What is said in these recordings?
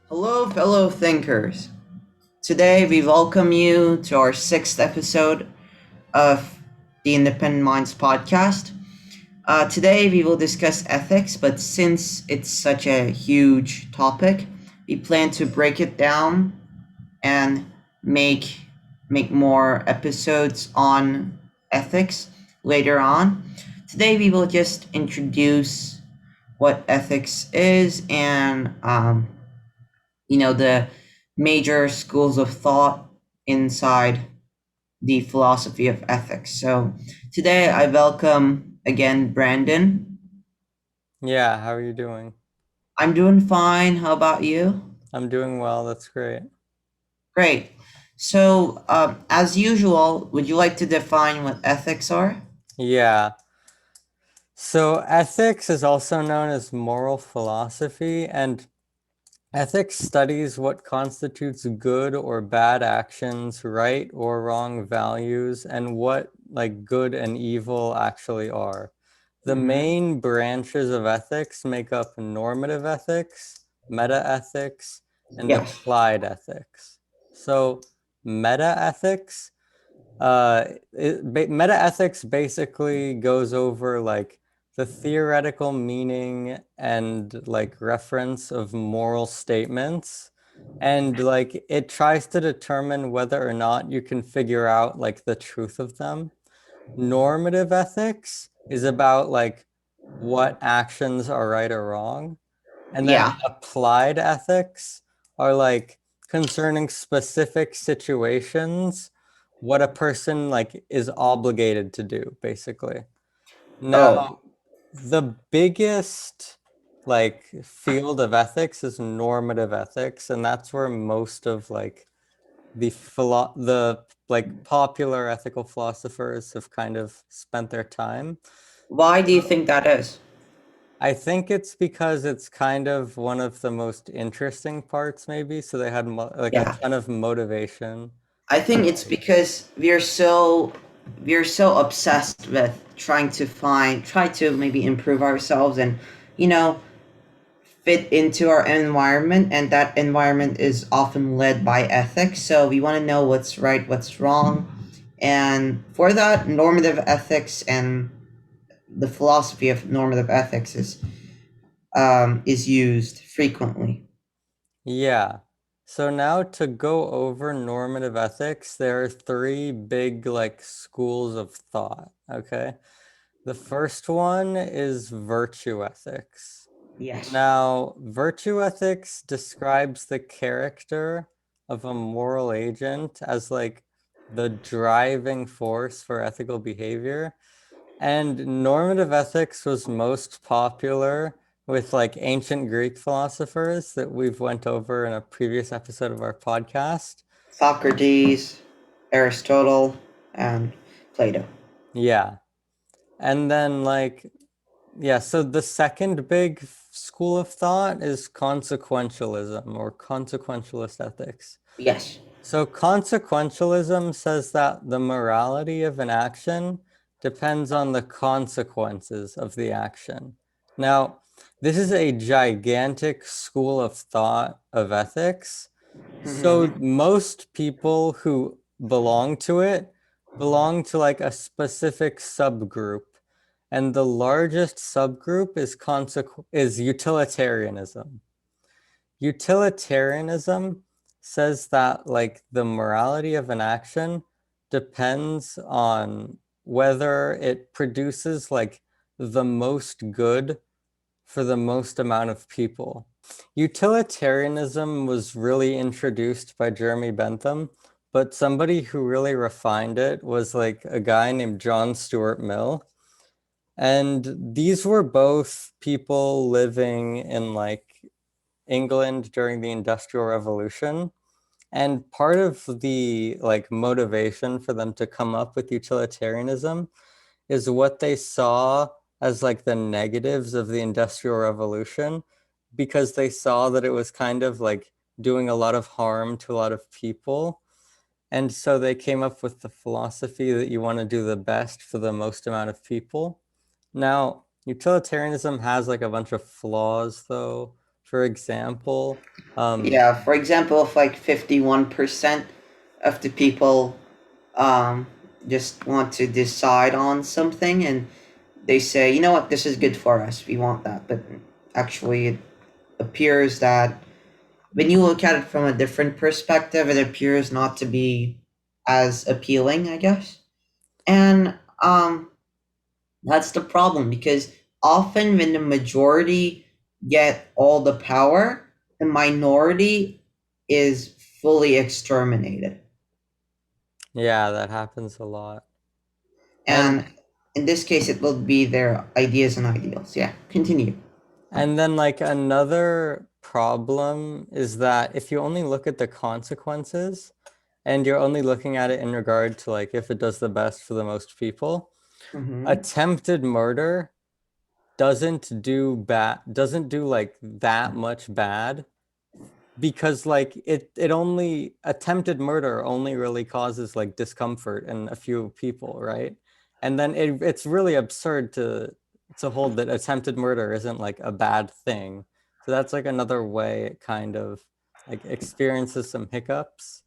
Hello, fellow thinkers. Today, we welcome you to our sixth episode of the Independent Minds podcast. Today, we will discuss ethics, but since it's such a huge topic, we plan to break it down and make more episodes on ethics later on. Today, we will just introduce what ethics is and the major schools of thought inside the philosophy of ethics. So today I welcome again Brandon. Yeah, how are you doing? I'm doing fine. How about you? I'm doing well. That's great. Great. So, as usual, would you like to define what ethics are? Yeah. So ethics is also known as moral philosophy, and ethics studies what constitutes good or bad actions, right or wrong values, and what good and evil actually are. The Mm-hmm. main branches of ethics make up normative ethics, meta-ethics, and Yes. applied ethics. So meta-ethics meta ethics basically goes over the theoretical meaning and reference of moral statements, and it tries to determine whether or not you can figure out the truth of them. Normative ethics is about what actions are right or wrong, and then Yeah. applied ethics are concerning specific situations, what a person is obligated to do, basically. Oh, Now, the biggest field of ethics is normative ethics, and that's where most of the popular ethical philosophers have kind of spent their time. why do you think that is? I think it's because it's kind of one of the most interesting parts, maybe. So they had a Yeah. ton of motivation. I think it's because we're so obsessed with try to maybe improve ourselves and you know fit into our environment, and that environment is often led by ethics. So we want to know what's right, what's wrong, and for that, normative ethics and the philosophy of normative ethics is used frequently. Yeah. So now to go over normative ethics, there are three big schools of thought. Okay. The first one is virtue ethics. Yes. Now, virtue ethics describes the character of a moral agent as the driving force for ethical behavior. And normative ethics was most popular with ancient Greek philosophers that we've went over in a previous episode of our podcast. Socrates, Aristotle, and Plato. Yeah. And then yeah, so the second big school of thought is consequentialism or consequentialist ethics. Yes. So consequentialism says that the morality of an action depends on the consequences of the action. Now, this is a gigantic school of thought of ethics. So Mhm. most people who belong to it belong to a specific subgroup. And the largest subgroup is utilitarianism. Utilitarianism says that the morality of an action depends on whether it produces the most good for the most amount of people. Utilitarianism was really introduced by Jeremy Bentham, but somebody who really refined it was a guy named John Stuart Mill. And these were both people living in England during the Industrial Revolution. And part of the motivation for them to come up with utilitarianism is what they saw as the negatives of the Industrial Revolution, because they saw that it was kind of doing a lot of harm to a lot of people. And so they came up with the philosophy that you want to do the best for the most amount of people. Now, utilitarianism has like a bunch of flaws, though. For example, Yeah, for example, if like 51% of the people um, just want to decide on something and they say, you know what, this is good for us, we want that. But actually, it appears that when you look at it from a different perspective, it appears not to be as appealing, I guess. And that's the problem because often when the majority get all the power, the minority is fully exterminated. yeah, that happens a lot. And And in this case, it will be their ideas and ideals. Yeah, continue. And then, like, another problem is that if you only look at the consequences and you're only looking at it in regard to, like, if it does the best for the most people, Mm-hmm. attempted murder doesn't do like that much bad because like it only attempted murder only really causes like discomfort in a few people, right? And then it's really absurd to hold that attempted murder isn't like a bad thing. So that's like another way it kind of like experiences some hiccups.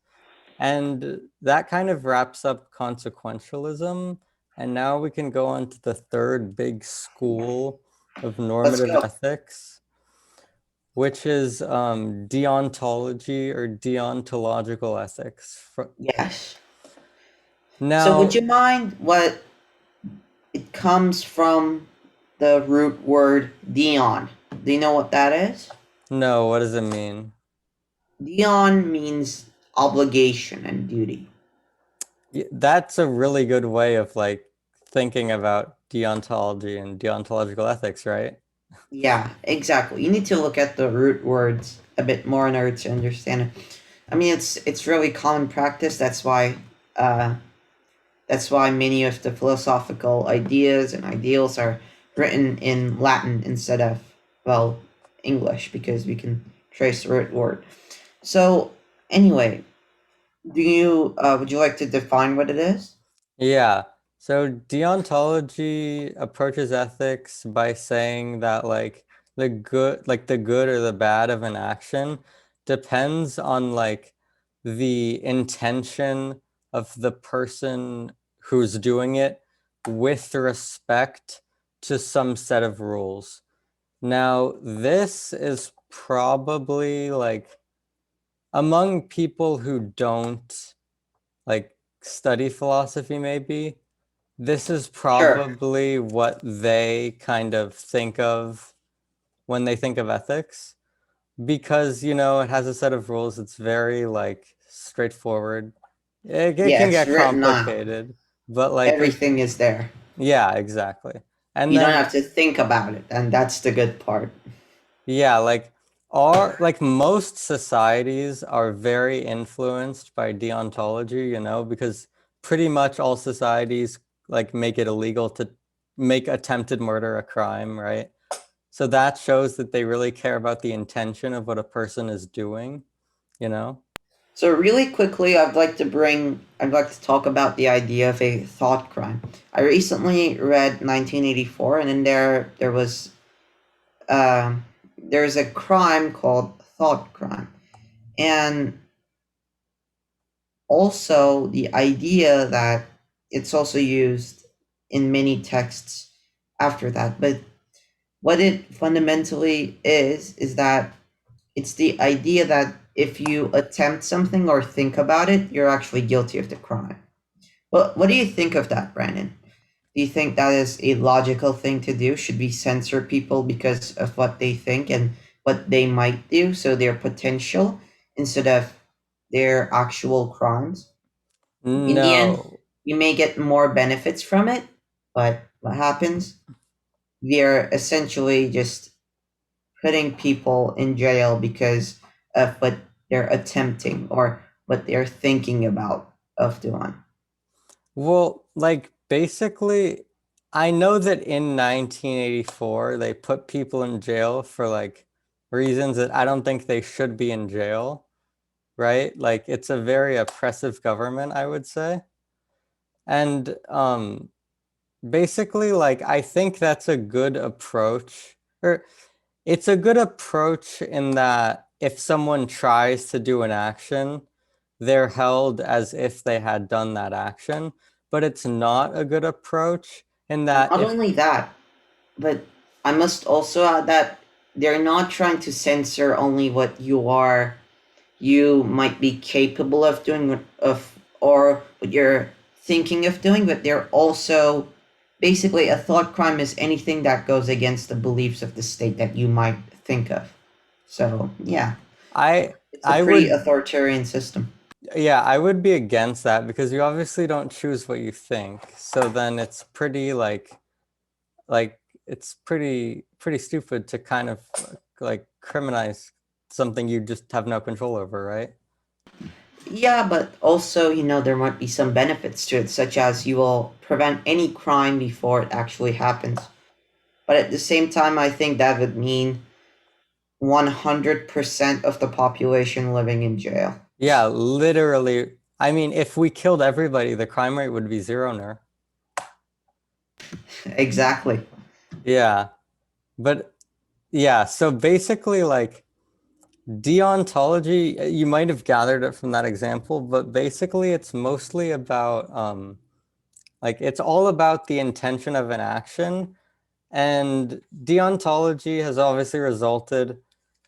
And that kind of wraps up consequentialism. And now we can go on to the third big school of Let's normative go. ethics, which is deontology or deontological ethics. Yes. So, would Now, you mind what it comes from the root word Dion? Do you know what that is? no, what does it mean? Dion means obligation and duty. That's a really good way of like thinking about deontology and deontological ethics, right? Yeah, exactly. You need to look at the root words a bit more in order to understand it. I mean, it's really common practice. Uh, that's why many of the philosophical ideas and ideals are written in Latin instead of well English because we can trace the root word. So anyway, do you would you like to define what it is? Yeah. So deontology approaches ethics by saying that the good or the bad of an action depends on like the intention of the person who's doing it with respect to some set of rules. Now, this is probably like among people who don't like study philosophy, maybe this is Sure. probably what they kind of think of when they think of ethics because, it has a set of rules. It's very like straightforward. It Yeah, can it's get written out. complicated, but like Everything is there. yeah, exactly. And You don't then have to think about it, and that's the good part. yeah, like most societies are very influenced by deontology, because pretty much all societies like make it illegal to make attempted murder a crime, right? So that shows that they really care about the intention of what a person is doing, you know? So really quickly, I'd like to talk about the idea of a thought crime. I recently read 1984, and in there was there's a crime called thought crime, and also the idea that it's also used in many texts after that. But what it fundamentally is that it's the idea that if you attempt something or think about it, you're actually guilty of the crime. Well, what do you think of that, Brandon? Do you think that is a logical thing to do? Should we censor people because of what they think and what they might do, so their potential instead of their actual crimes? In the end, No. you may get more benefits from it, but what happens? They're essentially just putting people in jail because of what they're attempting or what they're thinking about of doing. Well, like basically, I know that in 1984 they put people in jail for like reasons that I don't think they should be in jail, right? Like it's a very oppressive government, I would say. And basically, like I think that's a good approach, or it's a good approach in that if someone tries to do an action, they're held as if they had done that action. But it's not a good approach in that Not if, only that, but I must also add that they're not trying to censor only what you might be capable of doing or what you're thinking of doing, but they're also basically a thought crime is anything that goes against the beliefs of the state that you might think of. So yeah, I it's a I pretty would authoritarian system. yeah, I would be against that because you obviously don't choose what you think. So then it's pretty like it's pretty stupid to kind of like criminalize something you just have no control over, right? Yeah, but also, there might be some benefits to it, such as you will prevent any crime before it actually happens. But at the same time, I think that would mean 100% of the population living in jail. Yeah, literally. I mean, if we killed everybody, the crime rate would be zero, ner. Exactly. Yeah, but yeah, so basically, like deontology, you might have gathered it from that example, but basically, it's mostly about like it's all about the intention of an action. And deontology has obviously resulted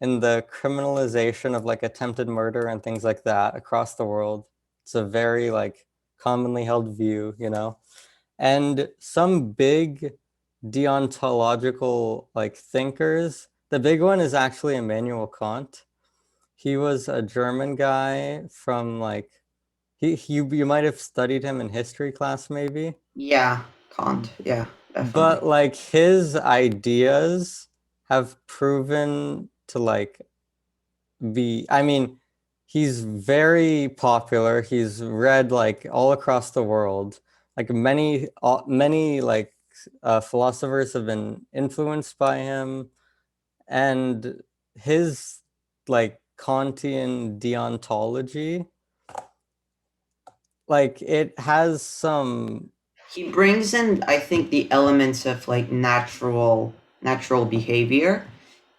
in the criminalization of like attempted murder and things like that across the world. It's a very like commonly held view, you know. And some big deontological like thinkers, the big one is actually Immanuel Kant. He was a German guy from like he you might have studied him in history class maybe. Yeah, Kant. Yeah, definitely. But like his ideas have proven to like be, I mean, he's very popular. He's read like all across the world. Like many like philosophers have been influenced by him, and his like Kantian deontology, like it has some. He brings in, I think, the elements of like natural behavior,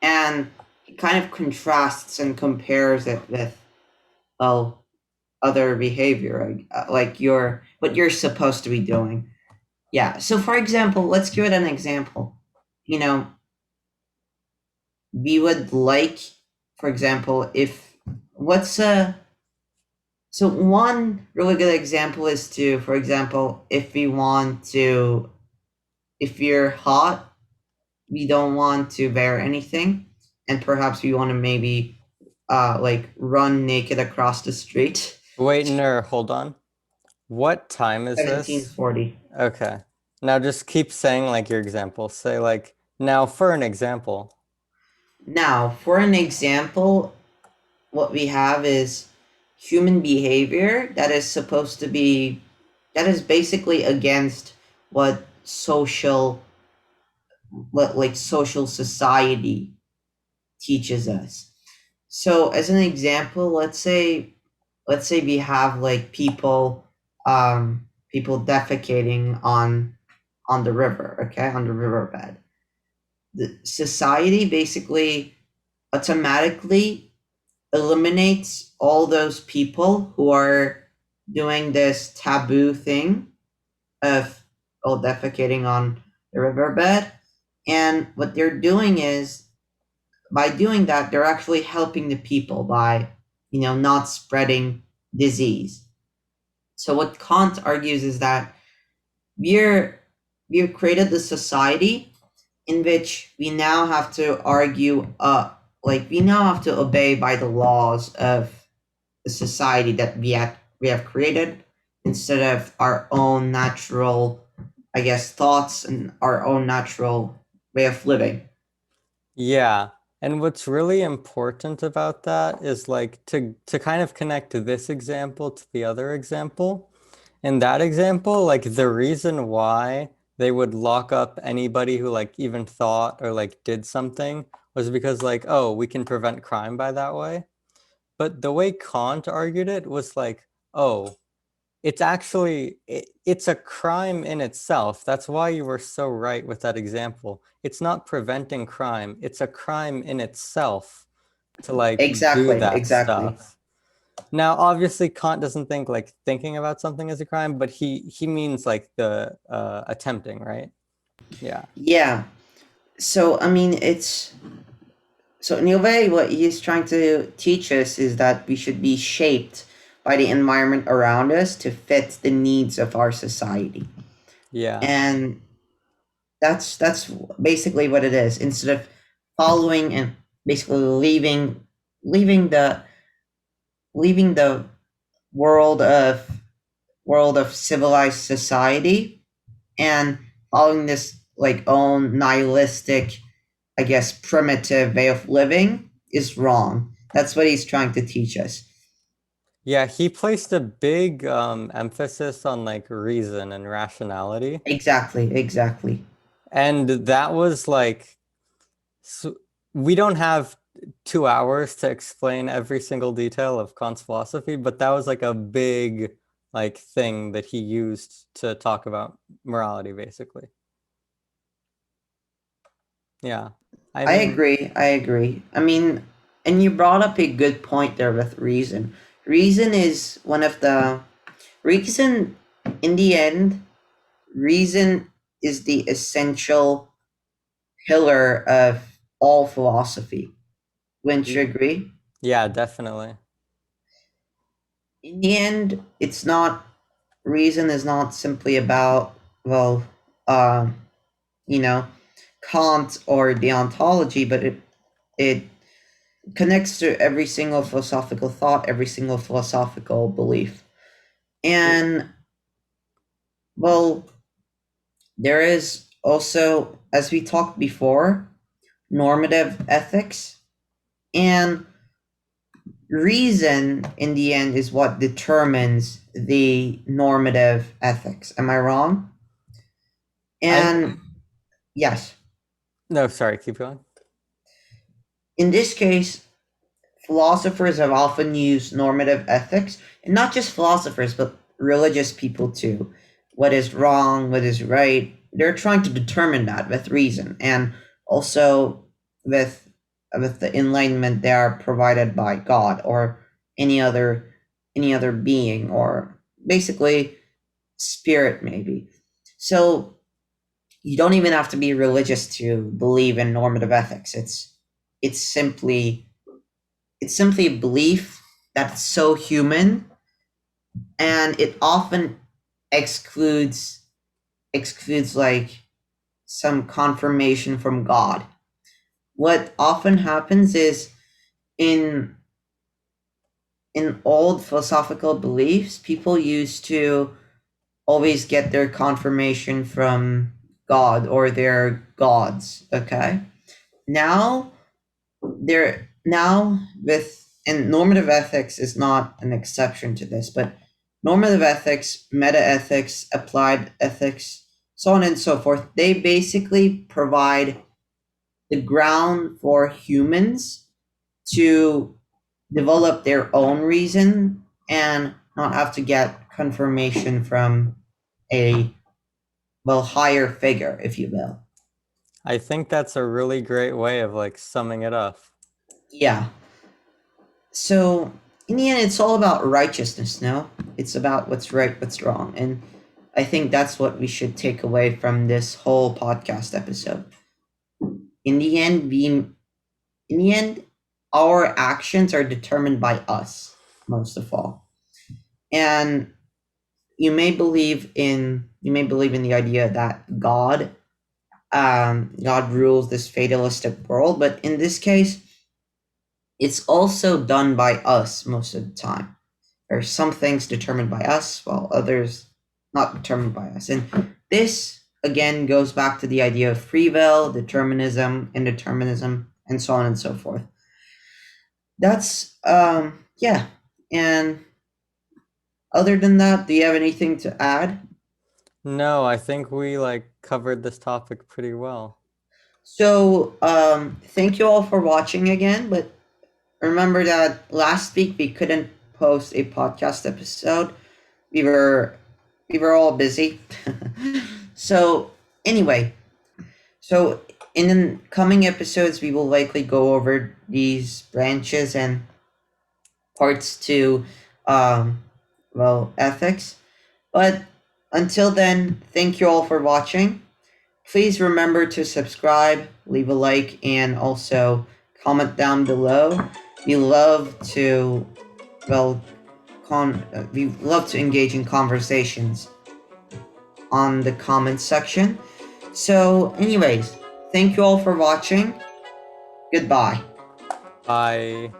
and he kind of contrasts and compares it with, well, other behavior, like what you're supposed to be doing. Yeah. So, for example, let's give it an example. You know, we would like, for example, if what's a so one really good example is to, for example, if you're hot, we don't want to wear anything, and perhaps we want to maybe like run naked across the street. Wait, no, hold on. What time is this? 1740. Okay. Now just keep saying like your example. Say like, now for an example. Now, for an example, what we have is human behavior that is basically against what social society teaches us. So as an example, let's say we have like people defecating on the river, okay, on the riverbed. The society basically automatically eliminates all those people who are doing this taboo thing of defecating on the riverbed. And what they're doing is, by doing that, they're actually helping the people by, not spreading disease. So what Kant argues is that we're we've created the society in which we now have to we now have to obey by the laws of the society that we have created, instead of our own natural, I guess, thoughts and our own natural way of living. Yeah. And what's really important about that is like to kind of connect to this example to the other example. In that example, like the reason why they would lock up anybody who like even thought or like did something was because like, oh, we can prevent crime by that way. but the way Kant argued it was like, oh, it's actually it's a crime in itself. That's why you were so right with that example. It's not preventing crime, it's a crime in itself to like do Exactly, that exactly. stuff. Now, obviously, Kant doesn't think like thinking about something is a crime, but he means like the attempting, right? Yeah. Yeah. So I mean, it's so in a way, what he's trying to teach us is that we should be shaped by the environment around us to fit the needs of our society, Yeah. and that's basically what it is. Instead of following and basically leaving the leaving the world of world of civilized society and following this like own nihilistic, I guess, primitive way of living is wrong. That's what he's trying to teach us. Yeah, he placed a big emphasis on like reason and rationality. Exactly, exactly. And that was like, so we don't have 2 hours to explain every single detail of Kant's philosophy, but that was like a big like thing that he used to talk about morality, basically. Yeah. I I mean, agree. I agree. I mean, and you brought up a good point there with reason. Reason is one of the reason in the end, reason is the essential pillar of all philosophy. Wouldn't you agree? yeah, definitely. In the end, it's not reason is not simply about well, um, you know, Kant or deontology, but it connects to every single philosophical thought, every single philosophical belief. And well, there is also, as we talked before, normative ethics. And reason, in the end, is what determines the normative ethics. Am I wrong? I And yes, no, sorry, keep going. in this case, philosophers have often used normative ethics, and not just philosophers, but religious people too. What is wrong, what is right? They're trying to determine that with reason, and also with with the enlightenment they are provided by God or any other any other being, or basically spirit maybe. So you don't even have to be religious to believe in normative ethics. It's simply it's simply a belief that's so human, and it often excludes like some confirmation from God. What often happens is in old philosophical beliefs, people used to always get their confirmation from God or their gods. Okay. Now now with and normative ethics is not an exception to this, but normative ethics, meta ethics, applied ethics, so on and so forth, they basically provide the ground for humans to develop their own reason and not have to get confirmation from a well higher figure, if you will. I think that's a really great way of like summing it up. Yeah. So in the end, it's all about righteousness. No, it's about what's right, what's wrong, and I think that's what we should take away from this whole podcast episode. In the end, in the end, our actions are determined by us most of all, and you may believe in the idea that God rules this fatalistic world, but in this case, it's also done by us most of the time. There are some things determined by us, while others not determined by us. And this again goes back to the idea of free will, determinism, indeterminism, and so on and so forth. That's yeah. And other than that, do you have anything to add? No, I think we like covered this topic pretty well. So thank you all for watching again, but remember that last week we couldn't post a podcast episode. We were we were all busy. So anyway, so in the coming episodes we will likely go over these branches and parts to ethics. But until then, thank you all for watching. Please remember to subscribe, leave a like, and also comment down below. We love to, well, we love to engage in conversations on the comments section. So, anyways, thank you all for watching. Goodbye. Bye.